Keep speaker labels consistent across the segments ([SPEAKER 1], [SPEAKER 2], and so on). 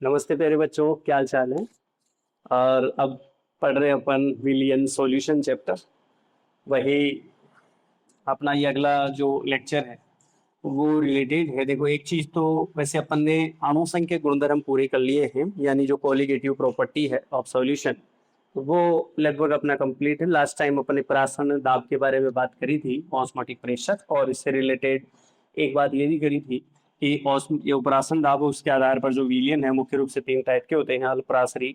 [SPEAKER 1] नमस्ते प्यारे बच्चों, क्या हाल चाल है। और अब पढ़ रहे अपन विलियन सॉल्यूशन चैप्टर। वही अपना ये अगला जो लेक्चर है वो रिलेटेड है। देखो, एक चीज तो वैसे अपन ने आनुषंगिक गुणधर्म पूरे कर लिए हैं, यानी जो कॉलिगेटिव प्रॉपर्टी है ऑफ सॉल्यूशन वो लगभग अपना कंप्लीट है। लास्ट टाइम अपने प्राशन दाब के बारे में बात करी थी, ऑस्मोटिक प्रेशर, और इससे रिलेटेड एक बात ये भी करी थी कि ये प्राशन दाब है, उसके आधार पर जो विलियन है मुख्य रूप से तीन टाइप के होते हैं: अल्पराशरी,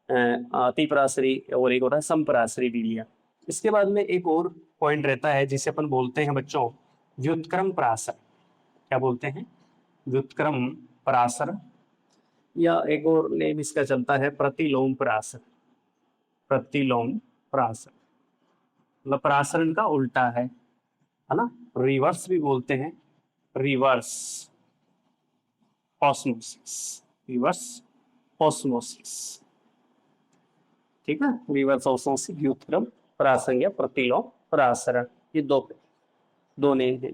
[SPEAKER 1] अतिपराशरी और एक होता है समपराशरी विलियन। इसके बाद में एक और पॉइंट रहता है जिसे अपन बोलते हैं बच्चों व्युत्क्रम पराशर। क्या बोलते हैं? व्युत्क्रम पराशर, या एक और नेम इसका चलता है प्रतिलोम पराशर। प्रतिलोम पराशर मतलब पराशरण का उल्टा है ना। रिवर्स भी बोलते हैं, रिवर्स ऑस्मोसिस, रिवर्स ऑस्मोसिस। ठीक है, रिवर्स ऑस्मोसिस, व्युत्क्रम पराशर या प्रतिलोम पराशरण, ये दो नेम है।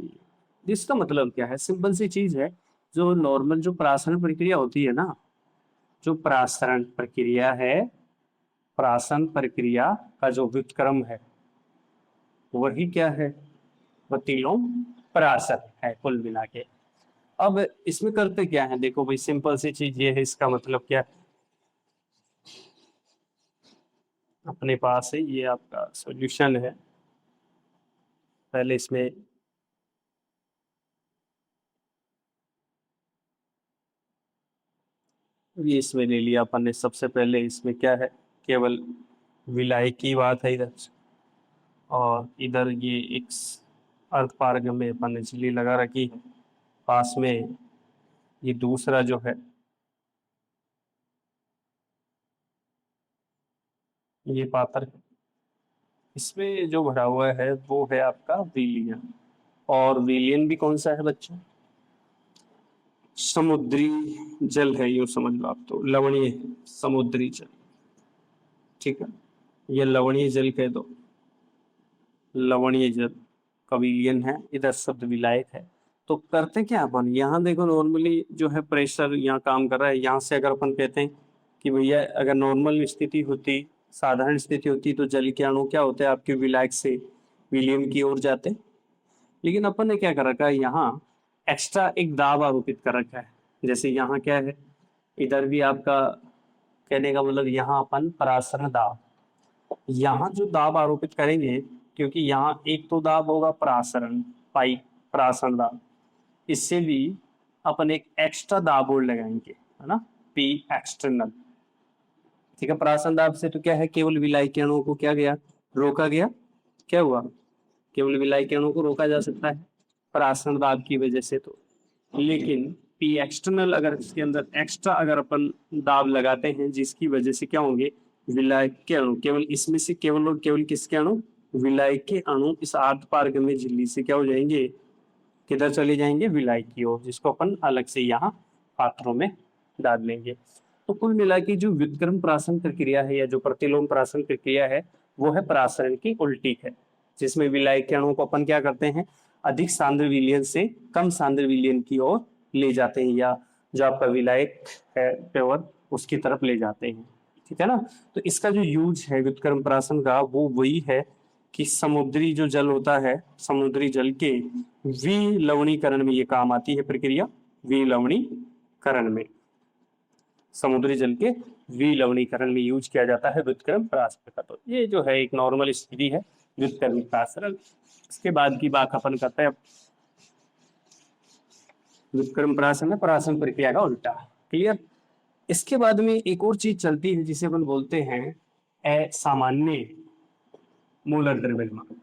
[SPEAKER 1] इसका मतलब क्या है? सिंपल सी चीज है। जो नॉर्मल जो पराशरण प्रक्रिया होती है ना, जो पराशरण प्रक्रिया है, पराशरण प्रक्रिया का जो व्युत्क्रम है वही क्या है? प्रतिलोम पराशर है कुल मिला के। अब इसमें करते क्या है? देखो भाई, सिंपल सी चीज ये है। इसका मतलब क्या है? अपने पास है ये आपका सॉल्यूशन है। पहले इसमें ये इसमें ले लिया अपन ने। सबसे पहले इसमें क्या है? केवल विलायक की बात है इधर, और इधर ये एक अर्ध पारगम्य में अपन ने झिल्ली लगा रखी है। पास में ये दूसरा जो है, ये पात्र है। इसमें जो भरा हुआ है वो है आपका विलियन। और विलियन भी कौन सा है बच्चों? समुद्री जल है, यूं समझ लो आप, तो लवणीय है, समुद्री जल। ठीक है, ये लवणीय जल कह दो, लवणीय जल का विलियन है। इधर शब्द विलायक है। तो करते क्या अपन, यहाँ देखो नॉर्मली जो है प्रेशर यहाँ काम कर रहा है। यहाँ से अगर अपन कहते हैं कि भैया अगर नॉर्मल स्थिति होती, साधारण स्थिति होती, तो जल के अणु क्या होते हैं आपके विलायक से विलियन की ओर जाते। लेकिन अपन ने क्या कर रखा है, यहाँ एक्स्ट्रा एक दाब आरोपित कर रखा है। जैसे यहाँ क्या है, इधर भी आपका कहने का मतलब यहाँ अपन परासरण दाब, यहाँ जो दाब आरोपित करेंगे, क्योंकि यहाँ एक तो दाब होगा परासरण पाइप, परासरण दाब, इससे भी अपन एक एक्स्ट्रा दाब और लगाएंगे, है ना, पी एक्सटर्नल। ठीक है, परासरण दाब से तो क्या है, केवल विलायक के अणुओं को क्या गया, रोका गया। क्या हुआ? केवल विलायक के अणुओं को रोका जा सकता है परासरण दाब की वजह से। तो लेकिन पी एक्सटर्नल अगर इसके अंदर एक्स्ट्रा अगर अपन दाब लगाते हैं, जिसकी वजह से क्या होंगे, विलायक के अणु, केवल इसमें से केवल और केवल किसके अणु, विलायक के अणु इस आर्ध पारगम्य झिल्ली से क्या हो जाएंगे, किधर चले जाएंगे, विलायक की ओर, जिसको अपन अलग से यहाँ पात्रों में डाल लेंगे। तो कुल मिला के जो व्युत्क्रम परासरण प्रक्रिया है या जो प्रतिलोम परासरण प्रक्रिया है वो है परासरण की उल्टी है, जिसमें विलायक के अणुओं को अपन क्या करते हैं, अधिक सांद्र विलयन से कम सांद्र विलयन की ओर ले जाते हैं, या जो आपका विलायक है प्योर उसकी तरफ ले जाते हैं। ठीक है ना। तो इसका जो यूज है व्युत्क्रम परासरण का वो वही है कि समुद्री जो जल होता है, समुद्री जल के विलवणीकरण में ये काम आती है प्रक्रिया, विलवणीकरण में, समुद्री जल के विलवणीकरण में यूज किया जाता है व्युत्क्रम परासरण का। तो ये जो है एक नॉर्मल स्थिति है व्युत्क्रम परासरण। इसके बाद की बात अपन करते हैं व्युत्क्रम परासरण में परासरण प्रक्रिया का उल्टा। क्लियर। इसके बाद में एक और चीज चलती है जिसे अपन बोलते हैं असामान्य मोलर द्रव्यमान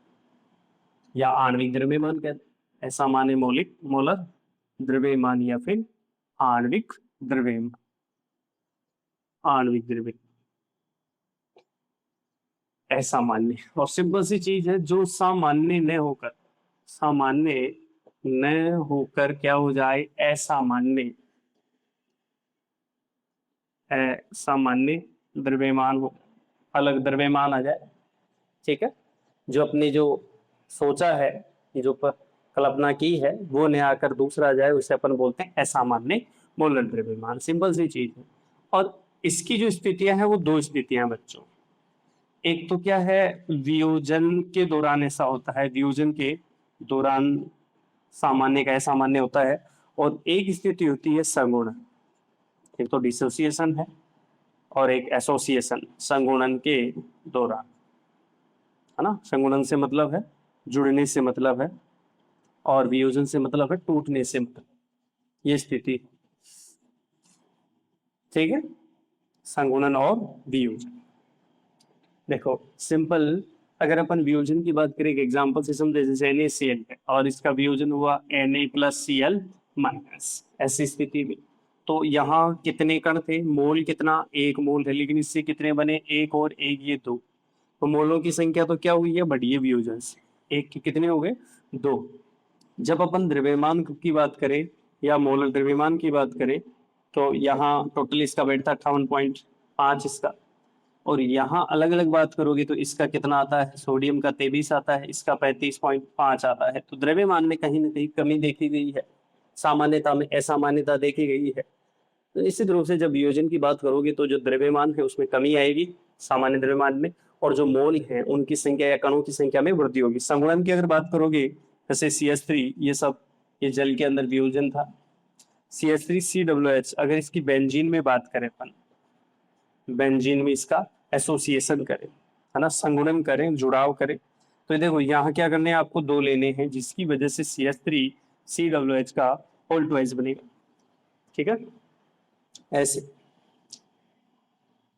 [SPEAKER 1] या आणविक द्रव्यमान कहते हैं। असामान्य मौलिक मोलर द्रव्यमान या फिर आणविक द्रव्यमान, आणविक द्रव्यमान असामान्य। और सिंपल सी चीज है, जो सामान्य न होकर, सामान्य न होकर क्या हो जाए, असामान्य, असामान्य द्रव्यमान हो, अलग द्रव्यमान आ जाए। ठीक है, जो अपने जो सोचा है, जो कल्पना की है वो न आकर दूसरा आ जाए, उसे अपन बोलते हैं असामान्य मोलर द्रव्यमान। सिंपल सी चीज है। और इसकी जो स्थितियां हैं वो दो स्थितियां हैं बच्चों। एक तो क्या है, वियोजन के दौरान ऐसा होता है, वियोजन के दौरान सामान्य का असामान्य होता है, और एक स्थिति होती है संगुणन। एक तो डिसोसिएशन है और एक एसोसिएशन संगुणन के दौरान, है ना। संगुणन से मतलब है जुड़ने से मतलब है, और वियोजन से मतलब है टूटने से मतलब, ये स्थिति, ठीक है। संगुणन और वियोजन, देखो सिंपल, अगर अपन वियोजन की बात करें, एक एग्जांपल से समझे, जैसे NaCl है और इसका वियोजन हुआ Na+Cl-, ऐसी स्थिति में तो यहाँ कितने कण थे, मोल कितना, 1 मोल है, लेकिन इससे कितने बने, 1 और 1 ये 2, तो मोलों की संख्या तो क्या हुई है, बढ़ी है वियोजन से, 1 के कितने हो गए, 2। जब अपन द्रव्यमान की बात करें या मोलर द्रव्यमान की बात करें, तो यहाँ टोटल इसका बैठता 58.5 इसका, और यहाँ अलग अलग बात करोगे तो इसका कितना आता है, सोडियम का 23 आता है, इसका 35.5 आता है। तो द्रव्यमान में कहीं ना कहीं कमी देखी गई है, सामान्यता में असामान्यता देखी गई है। तो निश्चित रूप से जब वियोजन की बात करोगे तो जो द्रव्यमान है उसमें कमी आएगी सामान्य द्रव्यमान में, और जो मोल है उनकी संख्या या कणों की संख्या में वृद्धि होगी। संगुणन की अगर बात करोगे, जैसे CH3, ये सब ये जल के अंदर वियोजन था, CH3COOH, अगर इसकी बेंजीन में बात करें अपन, बेंजीन में इसका एसोसिएशन करें, है ना, संगुणन करें, जुड़ाव करें, तो देखो यहाँ क्या करने हैं, आपको 2 लेने हैं, जिसकी वजह से CH3COOH का होल ट्वाइस बनेगा, ठीक है, ऐसे।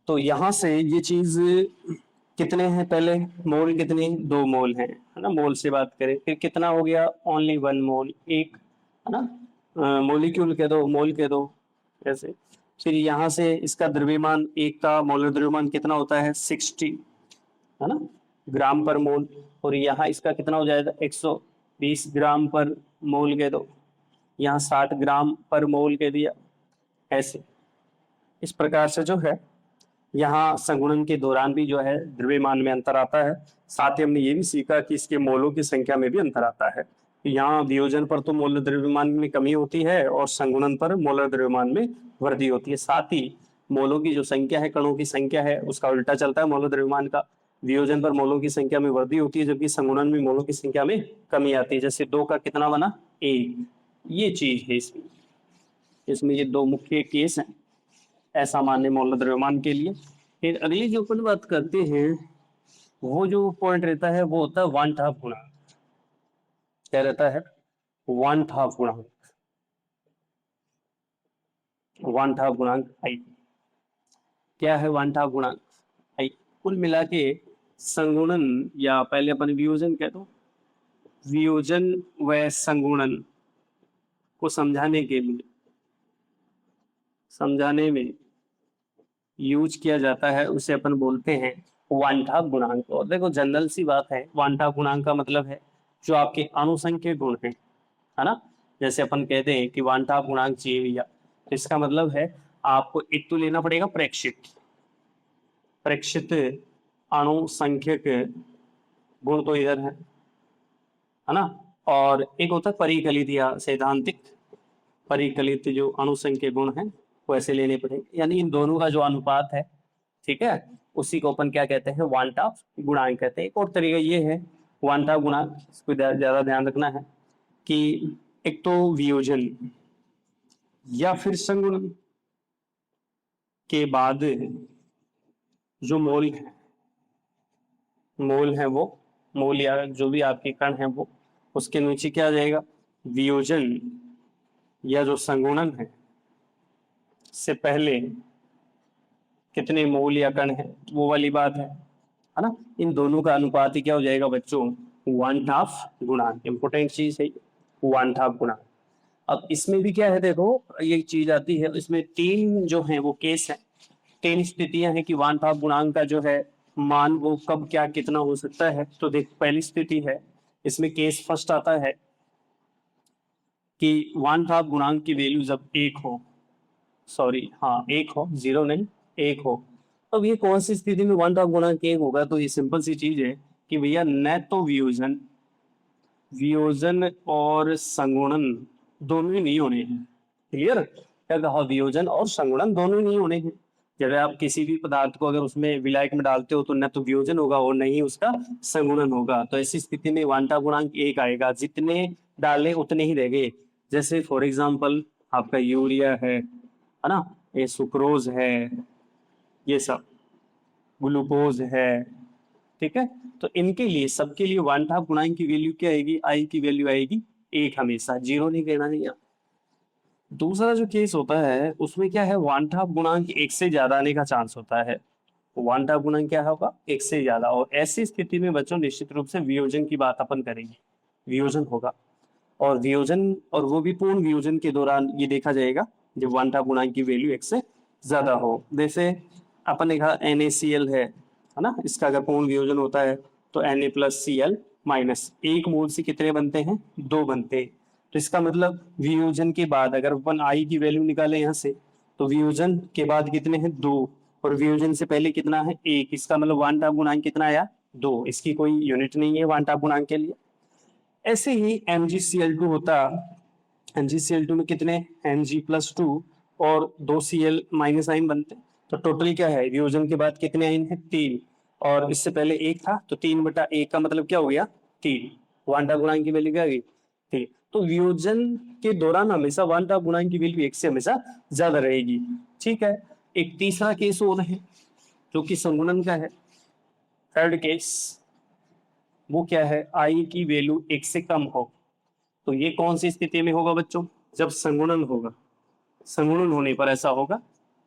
[SPEAKER 1] तो यहां से ये चीज कितने हैं, पहले मोल कितने, 2 मोल हैं, है ना, मोल से बात करें, फिर कितना हो गया, ओनली 1 मोल, एक, है ना, मोलिक्यूल कह दो, मोल कह दो, ऐसे। फिर यहाँ से इसका द्रव्यमान, एक का मोलर द्रव्यमान कितना होता है, 60, है ना, ग्राम पर मोल, और यहाँ इसका कितना हो जाएगा, 120 ग्राम पर मोल कह दो, यहाँ 60 ग्राम पर मोल कह दिया, ऐसे। इस प्रकार से जो है यहाँ संगुणन के दौरान भी जो है द्रव्यमान में अंतर आता है। साथ ही हमने ये भी सीखा कि इसके मोलों की संख्या में भी अंतर आता है। यहाँ वियोजन पर तो मोलर द्रव्यमान में कमी होती है और संगुणन पर मोलर द्रव्यमान में वृद्धि होती है। साथ ही मोलों की जो संख्या है, कणों की संख्या है, उसका उल्टा चलता है मोलर द्रव्यमान का। वियोजन पर मोलों की संख्या में वृद्धि होती है, जबकि संगुणन में मोलों की संख्या में कमी आती है। जैसे 2 का कितना बना, 1, ये चीज है इसमें। इसमें ये 2 मुख्य केस हैं असामान्य मोलर द्रव्यमान के लिए। फिर अगली जो अपन बात करते हैं, वो जो पॉइंट रहता है वो होता है वांट हाफ गुणांक। क्या रहता है, वांट हाफ गुणांक, वांट हाफ गुणांक आई। क्या है वांट हाफ गुणांक आई? कुल मिला के संगुणन, या पहले अपन वियोजन कह दो, वियोजन व संगुणन को समझाने के लिए, समझाने में यूज किया जाता है, उसे अपन बोलते हैं वांट हाफ गुणांक। और देखो जनरल सी बात है, वांट हाफ गुणांक का मतलब है जो आपके अनुसंख्यक गुण है ना। जैसे अपन कहते हैं कि वांट हाफ गुणांक चाहिए भैया, तो इसका मतलब है आपको एक तो लेना पड़ेगा प्रेक्षित, प्रेक्षित अनुसंख्यक गुण तो इधर है ना, और एक होता है परिकलित या सैद्धांतिक, परिकलित जो अनुसंख्यक गुण है वो ऐसे लेने पड़ेंगे, यानी इन दोनों का जो अनुपात है, ठीक है, उसी को अपन क्या कहते हैं, वांट हाफ गुणांक कहते हैं। एक और तरीका ये है वांट हाफ गुणांक, इसको ज्यादा ध्यान रखना है कि एक तो वियोजन या फिर संगुणन के बाद जो मोल है वो, मोल या जो भी आपके कण है वो, उसके नीचे क्या आ जाएगा, वियोजन या जो संगुणन है से पहले कितने मोल या कण है, वो वाली बात है ना। इन दोनों का अनुपात ही क्या हो जाएगा बच्चों, वांट हाफ गुणांक। इंपोर्टेंट चीज है वांट हाफ गुणांक। अब इसमें भी क्या है, देखो ये चीज आती है, इसमें 3 जो है वो केस है, 3 स्थितियां हैं कि वांट हाफ गुणांक का जो है मान वो कब क्या कितना हो सकता है। तो देख पहली स्थिति है, इसमें केस फर्स्ट आता है कि वांट हाफ गुणांक की वैल्यू जब 1 हो, सॉरी हाँ 1 हो, 0 नहीं 1 हो। अब ये कौन सी स्थिति में वांट हाफ गुणांक 1 होगा, तो ये सिंपल सी चीज है कि भैया न तो वियोजन, वियोजन और संगुणन दोनों ही नहीं होने हैं, क्लियर। क्या कहा, वियोजन और संगुणन दोनों नहीं होने हैं। जब आप किसी भी पदार्थ को अगर उसमें विलायक में डालते हो तो न तो वियोजन होगा और न ही उसका संगुणन होगा। तो ऐसी स्थिति में वांटा गुणांक 1 आएगा, जितने डाले उतने ही रह गए। जैसे फॉर एग्जाम्पल आपका यूरिया है ना, ये सुक्रोज है, ये सब ग्लूकोज है, ठीक है। तो इनके लिए सबके लिए वांटा गुणांक की वैल्यू क्या आएगी, आई की वैल्यू आएगी 1, हमेशा 0 नहीं कहना नहीं। दूसरा जो केस होता है उसमें क्या है, वांटा गुणांक 1 से ज्यादा आने का चांस होता है। वांटा गुणांक क्या होगा, 1 से ज्यादा, और ऐसी स्थिति में बच्चों निश्चित रूप से वियोजन की बात अपन करेंगे, वियोजन होगा। और वियोजन, और वो भी पूर्ण वियोजन के दौरान ये देखा जाएगा जब वांटा गुणांक की वैल्यू 1 से ज्यादा हो। जैसे अपन ने कहा NaCl है ना, इसका अगर पूर्ण वियोजन होता है तो Na+Cl माइनस, एक मोल से कितने बनते हैं, 2 बनते हैं। तो इसका मतलब वियोजन के बाद अगर अपन आई की वैल्यू निकाले यहाँ से, तो वियोजन के बाद कितने हैं, 2, और वियोजन से पहले कितना है, 1। इसका मतलब वांटा गुणांक कितना आया, 2। इसकी कोई यूनिट नहीं है वांटा गुणांक के लिए। ऐसे ही MgCl2 होता, MgCl2 में कितने, Mg+2 और 2 Cl माइनस आइन बनते। तो टोटल क्या है, वियोजन के बाद कितने आइन है, 3, और इससे पहले 1 था, तो 3/1 का मतलब क्या हो गया, 3। वांटा गुणांक की वैल्यू क्या गई, 3। तो वियोजन के दौरान हमेशा वांटा गुणांक की वैल्यू 1 से हमेशा ज्यादा रहेगी, ठीक है। एक तीसरा केस और है जो कि संगुणन का है, थर्ड केस, वो क्या है, आई की वैल्यू 1 से कम हो। तो ये कौन सी स्थिति में होगा बच्चों, जब संगुणन होगा। संगुणन होने पर ऐसा होगा,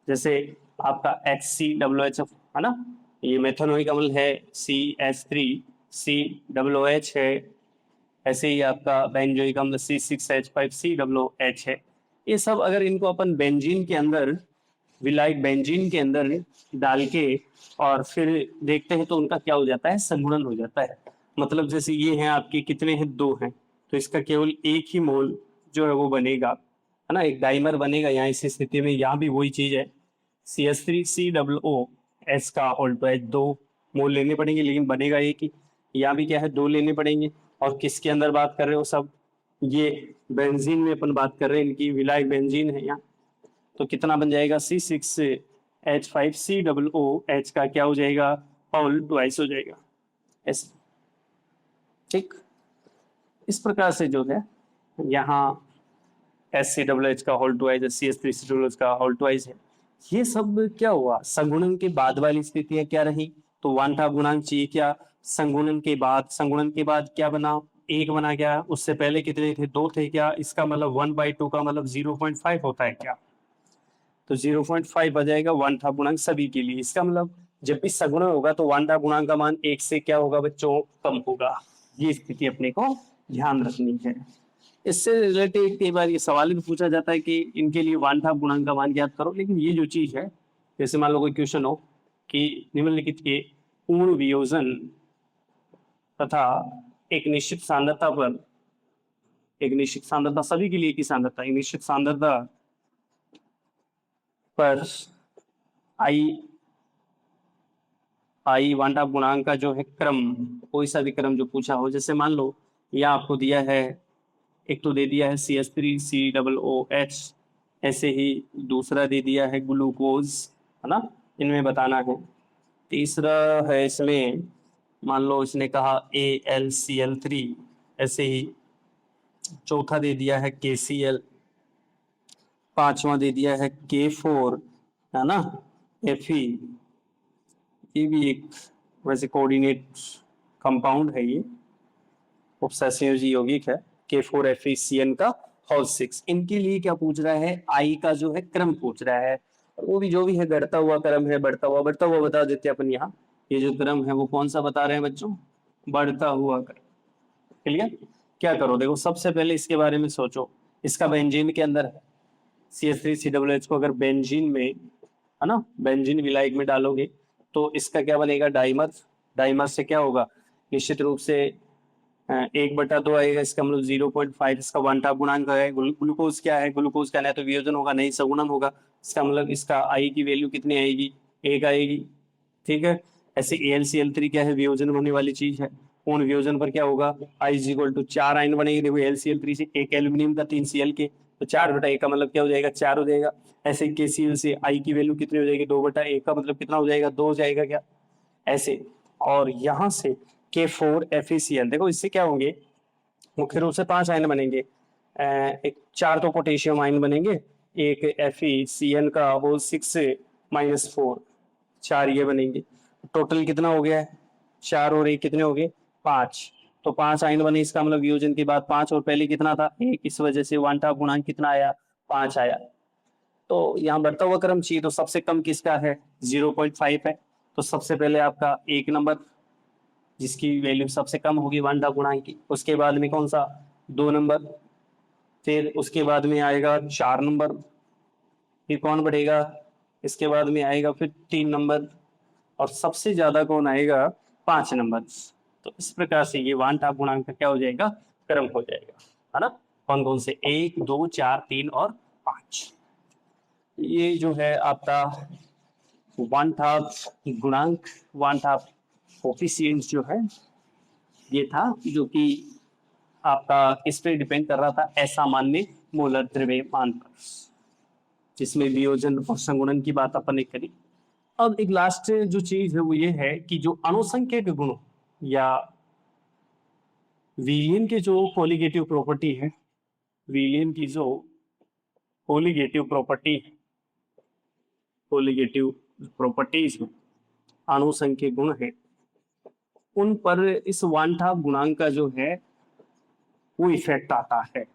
[SPEAKER 1] जैसे आपका HCOOH है ना, ये मेथनोइक अम्ल है, CH3COOH है। ऐसे ही आपका बेंजोइक अम्ल C6H5COOH है। ये सब अगर इनको अपन बेंजीन के अंदर, विलायक बेंजीन के अंदर डाल के और फिर देखते हैं तो उनका क्या हो जाता है, संगुणन हो जाता है। मतलब जैसे ये हैं आपके कितने हैं, 2 हैं, तो इसका केवल एक ही मोल जो है वो बनेगा, है ना, एक डाइमर बनेगा। यहाँ इस स्थिति में यहाँ भी वही चीज है, CH3COOH का होल टू एच 2 मोल लेने पड़ेंगे, लेकिन बनेगा एक ही। यहाँ भी क्या है, 2 लेने पड़ेंगे। और किसके अंदर बात कर रहे हो सब, ये बेंजीन में अपन बात कर रहे हैं, इनकी विलायक बेंजीन है यहाँ। तो कितना बन जाएगा, C6H5COOH का क्या हो जाएगा, होल ट्वाइस हो जाएगा, ऐसे, ठीक। इस प्रकार से जो है यहाँ HCOOH का होल ट्वाइस, CH3COOH का होल ट्वाइस है। ये सब क्या हुआ, संगुणन के बाद वाली स्थितियां क्या रही, तो वांटा गुणांक चाहिए क्या, संगुणन के बाद, संगुणन के बाद क्या बना, 1 बना क्या, उससे पहले कितने थे, 2 थे क्या। इसका मतलब 1/2 का मतलब 0.5 होता है क्या, तो 0.5 आ जाएगा वांटा गुणांक सभी के लिए। इसका मतलब जब भी सगुणन होगा तो वांटा गुणांक का मान 1 से क्या होगा बच्चों, कम होगा। ये स्थिति अपने को ध्यान रखनी है। इससे रिलेटेड कई बार ये सवाल भी पूछा जाता है कि इनके लिए वांटा गुणांक का मान ज्ञात करो। लेकिन ये जो चीज है, जैसे मान लो कोई क्वेश्चन हो कि निम्नलिखित के पूर्ण वियोजन तथा एक निश्चित सांद्रता पर, एक निश्चित सांद्रता सभी के लिए की सांद्रता, एक निश्चित सांद्रता पर आई वांटा गुणांक का जो है क्रम, कोई सा भी क्रम जो पूछा हो, जैसे मान लो यह आपको दिया है, एक तो दे दिया है CH3COOH, ऐसे ही दूसरा दे दिया है ग्लूकोज, है ना, इनमें बताना है। तीसरा है इसमें, मान लो इसने कहा AlCl3, ऐसे ही चौथा दे दिया है KCl, पांचवा दे दिया है K4, है ना, Fe। ये भी एक वैसे कोऑर्डिनेट कंपाउंड है, ये उपसंयोजी यौगिक है, K4FeCN का होल 6। इनके लिए क्या पूछ रहा है, आई का जो है क्रम पूछ रहा है। वो भी जो भी है घटता हुआ क्रम है, बढ़ता हुआ बता देते हैं अपन यहाँ। ये जो क्रम है वो कौन सा बता रहे हैं बच्चों, बढ़ता हुआ क्रम। क्लियर, क्या करो, देखो सबसे पहले इसके बारे में सोचो, इसका बेंजीन के अंदर है CH3COOH को अगर बेंजीन में, है ना, बेंजीन विलायक में डालोगे तो इसका क्या बनेगा, डाइमर। डाइमर से क्या होगा, निश्चित रूप से 1/2 आएगा, इसका मतलब 0.5 इसका वांटा गुणांक है। ग्लूकोज क्या है, ग्लूकोज का ना तो वियोजन होगा नहीं संगुणन होगा, इसका मतलब इसका आई की वैल्यू कितनी आएगी, 1 आएगी, ठीक है। ऐसे AlCl3 क्या है, वियोजन होने वाली चीज है, पूर्ण वियोजन पर क्या होगा, I = 4 आयन बनेगी। देखो AlCl3 से 1 एल्यूमिनियम का 3 Cl के, तो 4/a का मतलब क्या हो जाएगा, 4 हो जाएगा। ऐसे KCL से I की वैल्यू कितनी हो जाएगी, 2/a का मतलब कितना हो जाएगा, 2 हो जाएगा क्या, ऐसे। और यहाँ से K4 FeCl, देखो इससे क्या होंगे, मुख्य रूप से 5 आयन बनेंगे। एक 4 तो पोटेशियम आयन बनेंगे, एक FeCN का होल 6-4, 4 ये बनेंगे। टोटल कितना हो गया है, 4 और 1 कितने हो गए, 5। तो 5 आयन बने, इसका मतलब वियोजन के बाद 5 और पहले कितना था 1, इस वजह से वन टाप गुणांक कितना आया, 5 आया। तो यहाँ बढ़ता हुआ क्रम चाहिए, तो सबसे कम किसका है, 0.5 है। तो सबसे पहले आपका 1 नंबर, जिसकी वैल्यू सबसे कम होगी वन टाप गुणांक की। उसके बाद में कौन सा, 2 नंबर, फिर उसके बाद में आएगा 4 नंबर, फिर कौन बढ़ेगा, इसके बाद में आएगा फिर 3 नंबर, और सबसे ज्यादा कौन आएगा, 5 नंबर। तो इस प्रकार से ये वन टाप गुणांक का क्या हो जाएगा, क्रम हो जाएगा, है ना। कौन कौन से, 1, 2, 4, 3 और 5। ये जो है आपका वन टाप गुणांक, वन टाप कोफिशिएंट जो है ये था, जो कि आपका इस पे डिपेंड कर रहा था असामान्य मोलर द्रव्यमान पर, जिसमें वियोजन और संगुणन की बात अपन ने करी। अब एक लास्ट जो चीज है वो ये है कि जो अनुसंख्यक गुण या विलियन के जो कोलिगेटिव प्रॉपर्टी है, विलियन की जो कोलिगेटिव प्रॉपर्टी, कोलिगेटिव प्रॉपर्टीज अनुसंख्यक गुण है, उन पर इस वन टाप गुणांक का जो है वो इफेक्ट आता है।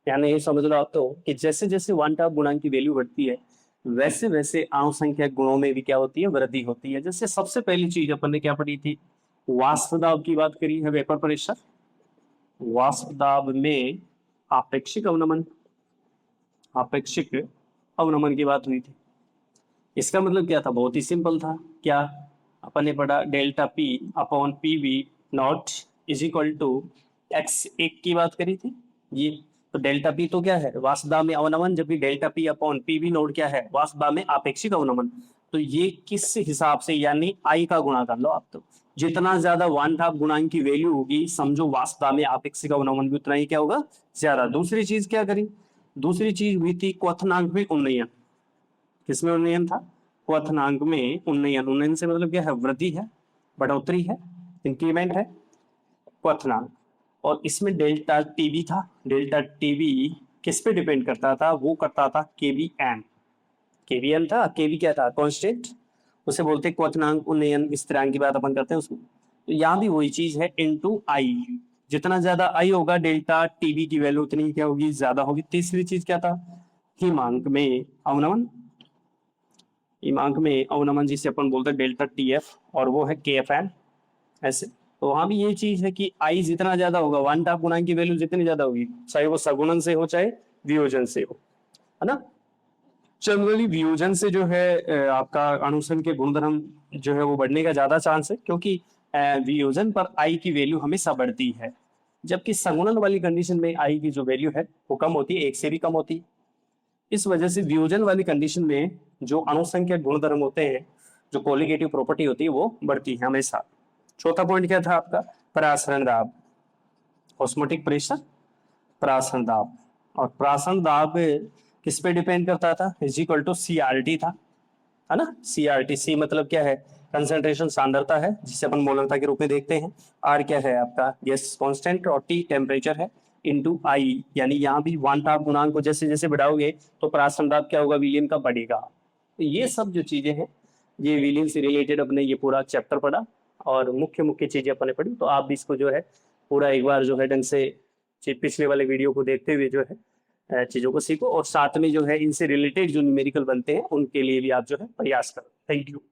[SPEAKER 1] यानी ये समझ लो आप तो कि जैसे जैसे वन टाप गुणांक की वैल्यू बढ़ती है, वैसे वैसे अनुसंख्यक गुणों में भी क्या होती है, वृद्धि होती है। जैसे सबसे पहली चीज अपन ने क्या पढ़ी थी, वाष्प दाब की बात करी है, वेपर प्रेशर। वाष्प दाब में आपेक्षिक अवनमन, आपेक्षिक अवनमन की बात हुई थी। इसका मतलब क्या था, बहुत ही सिंपल था। क्या अपन ने पढ़ा, delta P upon PV naught is equal to x1 की बात करी थी ये। तो डेल्टा P तो क्या है, वाष्प दाब में अवनमन, जबकि delta P upon PV not क्या है, वाष्प दाब में आपेक्षिक अवनमन। तो ये किस हिसाब से, यानी I का गुणा कर लो आप। तो जितना ज्यादा वन टाप गुणांक की वैल्यू होगी, समझो वाष्प दाब में आपेक्षिक अवनमन भी उतना ही क्या होगा, ज्यादा। दूसरी चीज क्या करी, दूसरी चीज हुई थी क्वथनांक में उन्नयन। किसमें उन्नयन था, क्वथनांक में उन्नयन। उन्नयन से मतलब क्या है, वृद्धि है, बढ़ोतरी है, इंक्रीमेंट है क्वथनांक। और इसमें डेल्टा टीबी था। डेल्टा टीबी किस पे डिपेंड करता था, वो करता था केवीएम। केवीएम था, केवी क्या था, कांस्टेंट, उसे बोलते क्वथनांक उन्नयन स्थिरांक की बात अपन करते हैं उसको। तो यहाँ भी वही चीज है, इनटू आई। जितना ज्यादा आई होगा, डेल्टा टीबी की वैल्यू उतनी क्या होगी, ज्यादा होगी। तीसरी चीज क्या था, हिमांक में अवनमन, हिमांक में अवनमन जिसे अपन बोलते हैं डेल्टा TF, और वो है KFN ऐसे। तो वहां भी ये चीज है कि आई जितना ज्यादा होगा, वन टाप गुणांक की वैल्यू जितनी ज्यादा होगी, चाहे वो सगुणन से हो चाहे वियोजन से हो, है ना। जनरली वियोजन से जो है आपका अनुसरण के गुणधर्म जो है वो बढ़ने का ज्यादा चांस है, क्योंकि वियोजन पर आई की वैल्यू हमेशा बढ़ती है, जबकि संगुणन वाली कंडीशन में आई की जो वैल्यू है वो कम होती है, 1 से भी कम होती है। इस वजह से वियोजन वाली कंडीशन में जो अनुसंख्यक गुणधर्म होते हैं, जो कोलिगेटिव प्रॉपर्टी होती है, वो बढ़ती है हमेशा। चौथा पॉइंट क्या था आपका, परासरण दाब, ऑस्मोटिक प्रेशर, परासरण दाब। और परासरण दाब किस पे डिपेंड करता था, इज इक्वल टू CRT था, है ना। CRT, सी मतलब क्या है, कंसंट्रेशन सांद्रता है, जिसे अपन मोलरता के रूप में देखते हैं। R क्या है आपका गैस कांस्टेंट, और T टेम्परेचर है, इनटू आई। यानी यहाँ भी वन टाप गुणांक को जैसे जैसे बढ़ाओगे तो परासरण दाब क्या होगा, विलियन का बढ़ेगा। तो ये सब जो चीजें हैं, ये विलियन से रिलेटेड अपने ये पूरा चैप्टर पढ़ा, और मुख्य मुख्य चीजें अपने पढ़ी। तो आप भी इसको जो है पूरा एक बार जो है ढंग से पिछले वाले वीडियो को देखते हुए जो है चीजों को सीखो, और साथ में जो है इनसे रिलेटेड जो न्यूमेरिकल बनते हैं उनके लिए भी आप जो है प्रयास करो। Thank you.